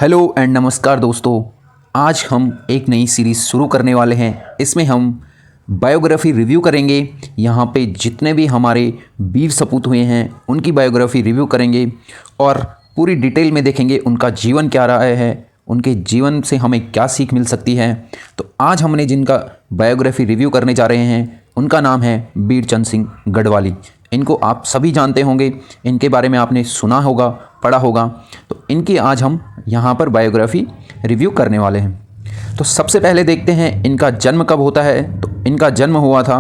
Hello and नमस्कार दोस्तों। आज हम एक नई सीरीज़ शुरू करने वाले हैं। इसमें हम बायोग्राफ़ी रिव्यू करेंगे। यहाँ पे जितने भी हमारे वीर सपूत हुए हैं उनकी बायोग्राफ़ी रिव्यू करेंगे और पूरी डिटेल में देखेंगे उनका जीवन क्या रहा है, उनके जीवन से हमें क्या सीख मिल सकती है। तो आज हमने जिनका बायोग्राफ़ी रिव्यू करने जा रहे हैं उनका नाम है बीरचंद सिंह गढ़वाली। इनको आप सभी जानते होंगे, इनके बारे में आपने सुना होगा, पढ़ा होगा। तो इनकी आज हम यहाँ पर बायोग्राफ़ी रिव्यू करने वाले हैं। तो सबसे पहले देखते हैं इनका जन्म कब होता है। तो इनका जन्म हुआ था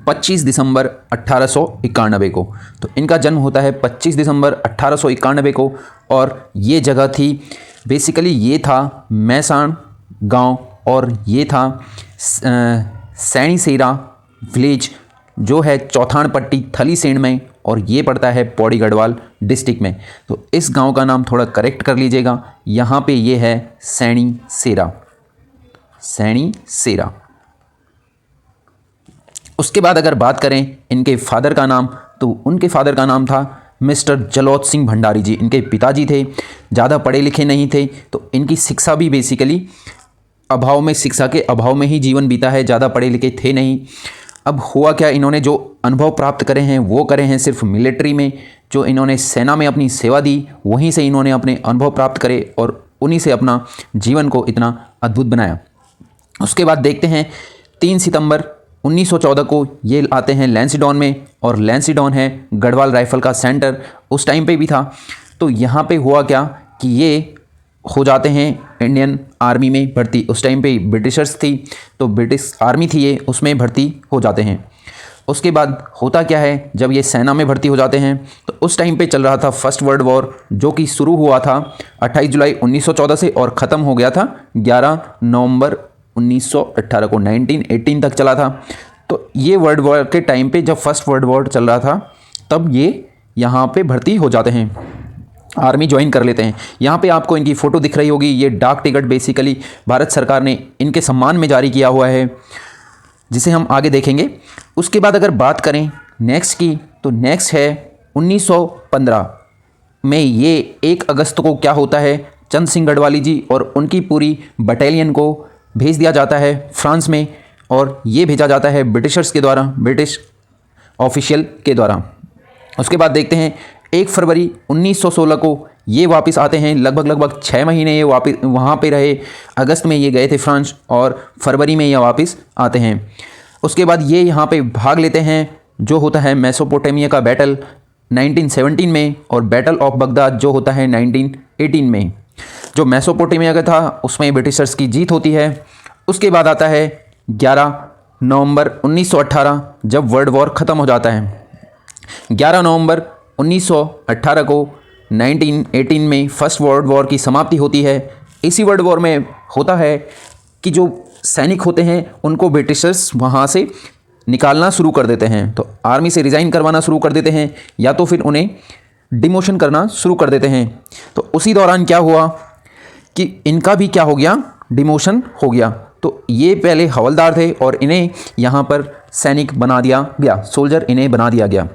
25 दिसंबर 1891 को। तो इनका जन्म होता है 25 दिसंबर 1891 को और ये जगह थी, बेसिकली ये था मैसाण गांव और ये था सैनीसेरा विलेज जो है चौथान पट्टी थलीसेण में, और ये पड़ता है पौड़ी गढ़वाल डिस्ट्रिक्ट में। तो इस गांव का नाम थोड़ा करेक्ट कर लीजिएगा, यहाँ पे ये है सैनीसेरा। उसके बाद अगर बात करें इनके फादर का नाम, तो उनके फादर का नाम था मिस्टर जलौत सिंह भंडारी जी। इनके पिताजी थे, ज़्यादा पढ़े लिखे नहीं थे, तो इनकी शिक्षा भी बेसिकली शिक्षा के अभाव में ही जीवन बीता है, ज़्यादा पढ़े लिखे थे नहीं। अब हुआ क्या, इन्होंने जो अनुभव प्राप्त करे हैं वो करे हैं सिर्फ मिलिट्री में। जो इन्होंने सेना में अपनी सेवा दी वहीं से इन्होंने अपने अनुभव प्राप्त करे और उन्हीं से अपना जीवन को इतना अद्भुत बनाया। उसके बाद देखते हैं 3 सितंबर 1914 को ये आते हैं लैंसीडॉन में, और लैंसीडॉन है गढ़वाल राइफल का सेंटर, उस टाइम पे भी था। तो यहाँ पे हुआ क्या कि ये हो जाते हैं इंडियन आर्मी में भर्ती। उस टाइम पे ब्रिटिशर्स थी, तो ब्रिटिश आर्मी थी ये, उसमें भर्ती हो जाते हैं। उसके बाद होता क्या है, जब ये सेना में भर्ती हो जाते हैं तो उस टाइम पे चल रहा था फर्स्ट वर्ल्ड वॉर, जो कि शुरू हुआ था 28 जुलाई 1914 से और ख़त्म हो गया था 11 नवंबर 1918 को। 1918 तक चला था। तो ये वर्ल्ड वॉर के टाइम पे जब फर्स्ट वर्ल्ड वॉर चल रहा था तब ये यहाँ पे भर्ती हो जाते हैं, आर्मी ज्वाइन कर लेते हैं। यहाँ पे आपको इनकी फ़ोटो दिख रही होगी। ये डाक टिकट बेसिकली भारत सरकार ने इनके सम्मान में जारी किया हुआ है, जिसे हम आगे देखेंगे। उसके बाद अगर बात करें नेक्स्ट की, तो नेक्स्ट है 1915 में ये 1 अगस्त को क्या होता है, चंद सिंह गढ़वाली जी और उनकी पूरी बटालियन को भेज दिया जाता है फ्रांस में, और ये भेजा जाता है ब्रिटिशर्स के द्वारा, ब्रिटिश ऑफिशियल के द्वारा। उसके बाद देखते हैं 1 फरवरी 1916 को ये वापस आते हैं। लगभग 6 महीने ये वापस वहाँ पे रहे। अगस्त में ये गए थे फ्रांस और फरवरी में ये वापस आते हैं। उसके बाद ये यहाँ पे भाग लेते हैं जो होता है मेसोपोटामिया का बैटल 1917 में, और बैटल ऑफ बगदाद जो होता है 1918 में। जो मेसोपोटामिया का था उसमें ब्रिटिशर्स की जीत होती है। उसके बाद आता है 11 नवंबर 1918 जब वर्ल्ड वॉर ख़त्म हो जाता है। 11 नवंबर 1918 को 1918 में फर्स्ट वर्ल्ड वॉर की समाप्ति होती है। इसी वर्ल्ड वॉर में होता है कि जो सैनिक होते हैं उनको ब्रिटिशर्स वहाँ से निकालना शुरू कर देते हैं। तो आर्मी से रिज़ाइन करवाना शुरू कर देते हैं, या तो फिर उन्हें डिमोशन करना शुरू कर देते हैं। तो उसी दौरान क्या हुआ कि इनका भी क्या हो गया, डिमोशन हो गया। तो ये पहले हवलदार थे और इन्हें यहाँ पर सैनिक बना दिया गया, सोल्जर इन्हें बना दिया गया।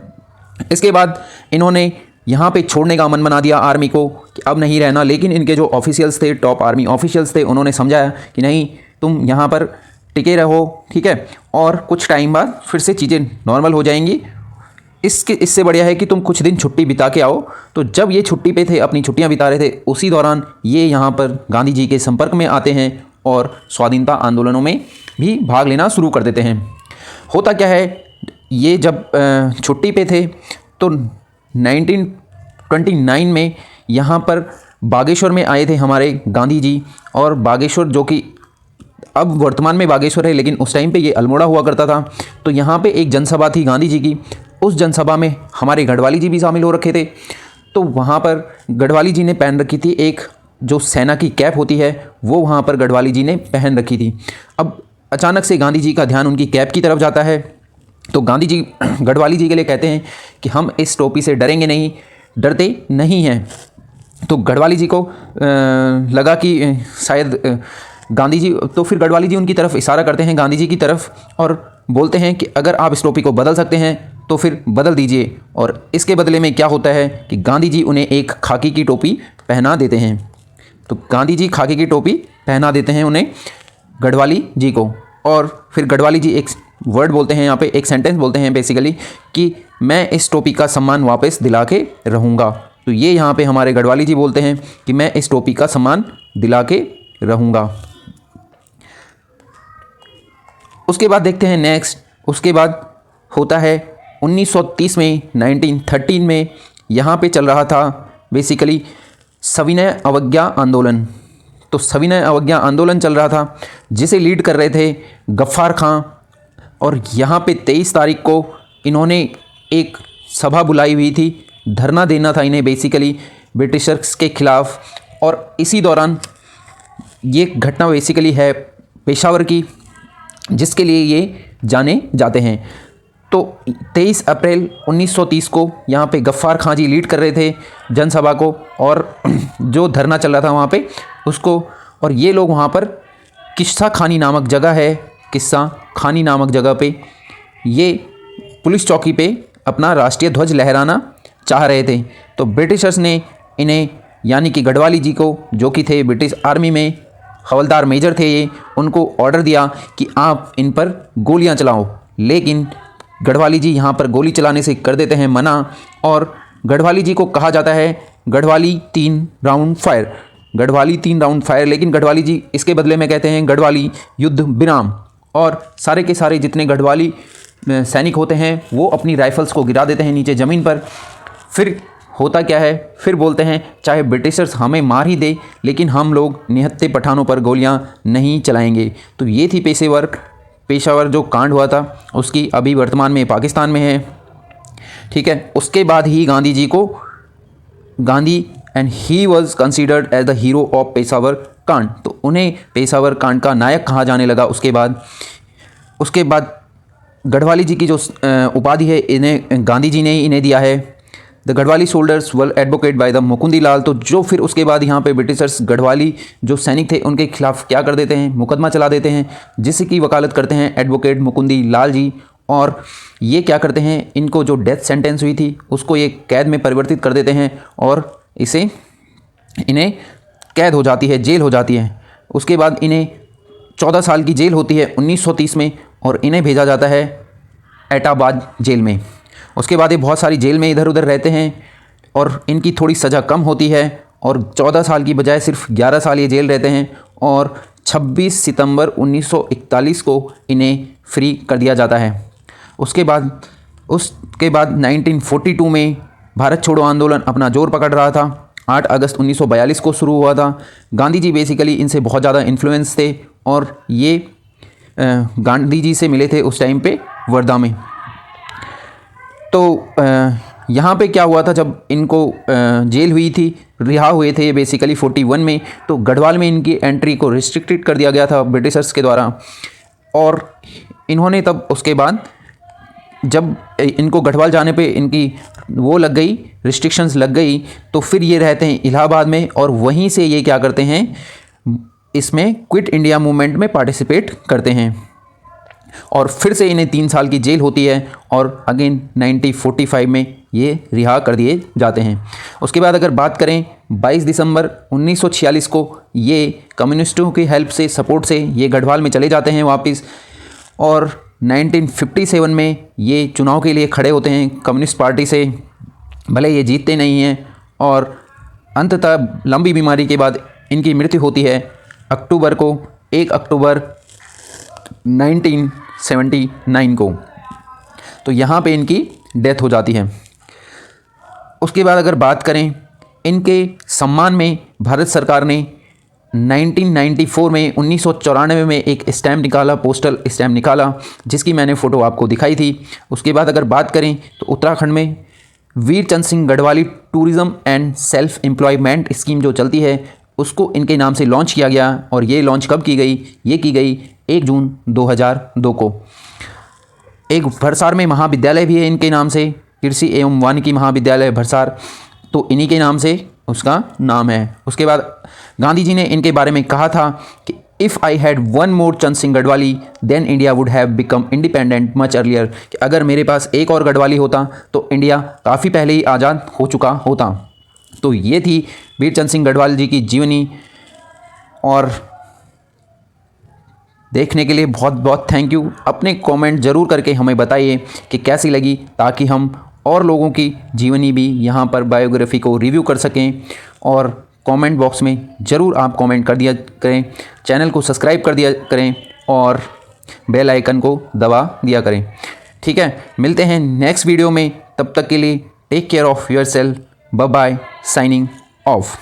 इसके बाद इन्होंने यहाँ पे छोड़ने का मन बना दिया आर्मी को कि अब नहीं रहना, लेकिन इनके जो ऑफिशियल्स थे, टॉप आर्मी ऑफिशियल्स थे, उन्होंने समझाया कि नहीं, तुम यहाँ पर टिके रहो, ठीक है, और कुछ टाइम बाद फिर से चीज़ें नॉर्मल हो जाएंगी। इससे बढ़िया है कि तुम कुछ दिन छुट्टी बिता के आओ। तो जब ये छुट्टी पे थे, अपनी छुट्टियाँ बिता रहे थे, उसी दौरान ये यहाँ पर गांधी जी के संपर्क में आते हैं और स्वाधीनता आंदोलनों में भी भाग लेना शुरू कर देते हैं। होता क्या है, ये जब छुट्टी पे थे तो 1929 में यहाँ पर बागेश्वर में आए थे हमारे गांधी जी। और बागेश्वर जो कि अब वर्तमान में बागेश्वर है, लेकिन उस टाइम पे ये अल्मोड़ा हुआ करता था। तो यहाँ पे एक जनसभा थी गांधी जी की। उस जनसभा में हमारे गढ़वाली जी भी शामिल हो रखे थे। तो वहाँ पर गढ़वाली जी ने पहन रखी थी एक जो सेना की कैप होती है, वो वहाँ पर गढ़वाली जी ने पहन रखी थी। अब अचानक से गांधी जी का ध्यान उनकी कैप की तरफ जाता है। तो गांधी जी गढ़वाली जी के लिए कहते हैं कि हम इस टोपी से डरेंगे नहीं, डरते नहीं हैं। तो गढ़वाली जी को लगा कि शायद गांधी जी, तो फिर गढ़वाली जी उनकी तरफ इशारा करते हैं गांधी जी की तरफ, और बोलते हैं कि अगर आप इस टोपी को बदल सकते हैं तो फिर बदल दीजिए। और इसके बदले में क्या होता है कि गांधी जी उन्हें एक खाकी की टोपी पहना देते हैं। तो गांधी जी खाकी की टोपी पहना देते हैं उन्हें, गढ़वाली जी को। और फिर गढ़वाली जी एक वर्ड बोलते हैं यहाँ पे, एक सेंटेंस बोलते हैं बेसिकली कि मैं इस टोपी का सम्मान वापस दिला के रहूँगा। तो ये यहाँ पे हमारे गढ़वाली जी बोलते हैं कि मैं इस टोपी का सम्मान दिला के रहूँगा। उसके बाद देखते हैं नेक्स्ट, उसके बाद होता है 1930 में, 1913 में यहाँ पे चल रहा था बेसिकली सविनय अवज्ञा आंदोलन। तो सविनय अवज्ञा आंदोलन चल रहा था जिसे लीड कर रहे थे गफ्फार खां। और यहाँ पे 23 तारीख को इन्होंने एक सभा बुलाई हुई थी, धरना देना था इन्हें बेसिकली ब्रिटिशर्स के ख़िलाफ़। और इसी दौरान ये घटना बेसिकली है पेशावर की, जिसके लिए ये जाने जाते हैं। तो 23 अप्रैल 1930 को यहाँ पे गफ्फार खां जी लीड कर रहे थे जनसभा को, और जो धरना चल रहा था वहाँ पे उसको। और ये लोग वहाँ पर किस्सा खानी नामक जगह है, किस्सा खानी नामक जगह पे ये पुलिस चौकी पे अपना राष्ट्रीय ध्वज लहराना चाह रहे थे। तो ब्रिटिशर्स ने इन्हें, यानी कि गढ़वाली जी को, जो कि थे ब्रिटिश आर्मी में हवलदार मेजर थे ये, उनको ऑर्डर दिया कि आप इन पर गोलियां चलाओ। लेकिन गढ़वाली जी यहाँ पर गोली चलाने से कर देते हैं मना, और गढ़वाली जी को कहा जाता है Garhwali 3 round fire, Garhwali 3 round fire. लेकिन गढ़वाली जी इसके बदले में कहते हैं गढ़वाली युद्ध विराम। और सारे के सारे जितने गढ़वाली सैनिक होते हैं वो अपनी राइफल्स को गिरा देते हैं नीचे ज़मीन पर। फिर होता क्या है, फिर बोलते हैं चाहे ब्रिटिशर्स हमें मार ही दे, लेकिन हम लोग निहत्थे पठानों पर गोलियां नहीं चलाएंगे। तो ये थी पेशावर जो कांड हुआ था, उसकी अभी वर्तमान में पाकिस्तान में है। ठीक है, उसके बाद ही गांधी जी को Gandhi and he was considered as the hero of Peshawar कांड। तो उन्हें पेशावर कांड का नायक कहा जाने लगा। उसके बाद गढ़वाली जी की जो उपाधि है इन्हें गांधी जी ने ही इन्हें दिया है। The Garhwali soldiers were advocate by the Mukundi Lal. तो जो फिर उसके बाद यहाँ पे ब्रिटिशर्स गढ़वाली जो सैनिक थे उनके खिलाफ क्या कर देते हैं, मुकदमा चला देते हैं, जिसकी वकालत करते हैं एडवोकेट मुकुंदी लाल जी। और ये क्या करते हैं, इनको जो डेथ सेंटेंस हुई थी उसको ये कैद में परिवर्तित कर देते हैं, और इन्हें कैद हो जाती है, जेल हो जाती है। उसके बाद इन्हें 14 साल की जेल होती है 1930 में, और इन्हें भेजा जाता है एटाबाद जेल में। उसके बाद ये बहुत सारी जेल में इधर उधर रहते हैं, और इनकी थोड़ी सज़ा कम होती है, और 14 साल की बजाय सिर्फ 11 साल ये जेल रहते हैं। और 26 सितंबर 1941 को इन्हें फ्री कर दिया जाता है। उसके बाद 1942 में भारत छोड़ो आंदोलन अपना जोर पकड़ रहा था। 8 अगस्त 1942 को शुरू हुआ था। गांधी जी बेसिकली इनसे बहुत ज़्यादा इन्फ्लुएंस थे, और ये गांधी जी से मिले थे उस टाइम पे वर्धा में। तो यहाँ पे क्या हुआ था, जब इनको जेल हुई थी, रिहा हुए थे बेसिकली 41 में, तो गढ़वाल में इनकी एंट्री को रिस्ट्रिक्टेड कर दिया गया था ब्रिटिशर्स के द्वारा। और इन्होंने तब उसके बाद जब इनको गढ़वाल जाने पे इनकी वो लग गई, रिस्ट्रिक्शंस लग गई, तो फिर ये रहते हैं इलाहाबाद में, और वहीं से ये क्या करते हैं, इसमें क्विट इंडिया मूवमेंट में पार्टिसिपेट करते हैं। और फिर से इन्हें 3 साल की जेल होती है, और अगेन 1945 में ये रिहा कर दिए जाते हैं। उसके बाद अगर बात करें 22 दिसंबर 1946 को ये कम्युनिस्टों की हेल्प से, सपोर्ट से ये गढ़वाल में चले जाते हैं वापस। और 1957 में ये चुनाव के लिए खड़े होते हैं कम्युनिस्ट पार्टी से, भले ये जीतते नहीं हैं। और अंततः लंबी बीमारी के बाद इनकी मृत्यु होती है 1 अक्टूबर 1979 को। तो यहाँ पे इनकी डेथ हो जाती है। उसके बाद अगर बात करें इनके सम्मान में, भारत सरकार ने 1994 में 1994 में एक स्टैम्प निकाला, पोस्टल स्टैम्प निकाला, जिसकी मैंने फ़ोटो आपको दिखाई थी। उसके बाद अगर बात करें तो उत्तराखंड में Veer Chand Singh Garhwali tourism and self employment scheme जो चलती है उसको इनके नाम से लॉन्च किया गया। और ये लॉन्च कब की गई, ये की गई 1 जून 2002 को। एक भरसार में महाविद्यालय भी है इनके नाम से, कृषि एवं वानिकी महाविद्यालय भरसार, तो इन्हीं के नाम से उसका नाम है। उसके बाद गांधी जी ने इनके बारे में कहा था कि if I had one more Chand Singh Garhwali then India would have become independent much earlier, कि अगर मेरे पास एक और गढ़वाली होता तो इंडिया काफ़ी पहले ही आज़ाद हो चुका होता। तो ये थी वीर चंद सिंह गढ़वाल जी की जीवनी। और देखने के लिए बहुत बहुत थैंक यू। अपने कमेंट ज़रूर करके हमें बताइए कि कैसी लगी, ताकि हम और लोगों की जीवनी भी यहाँ पर बायोग्राफी को रिव्यू कर सकें। और कमेंट बॉक्स में ज़रूर आप कमेंट कर दिया करें, चैनल को सब्सक्राइब कर दिया करें और बेल आइकन को दबा दिया करें। ठीक है, मिलते हैं नेक्स्ट वीडियो में। तब तक के लिए take care of yourself. Bye bye, signing of.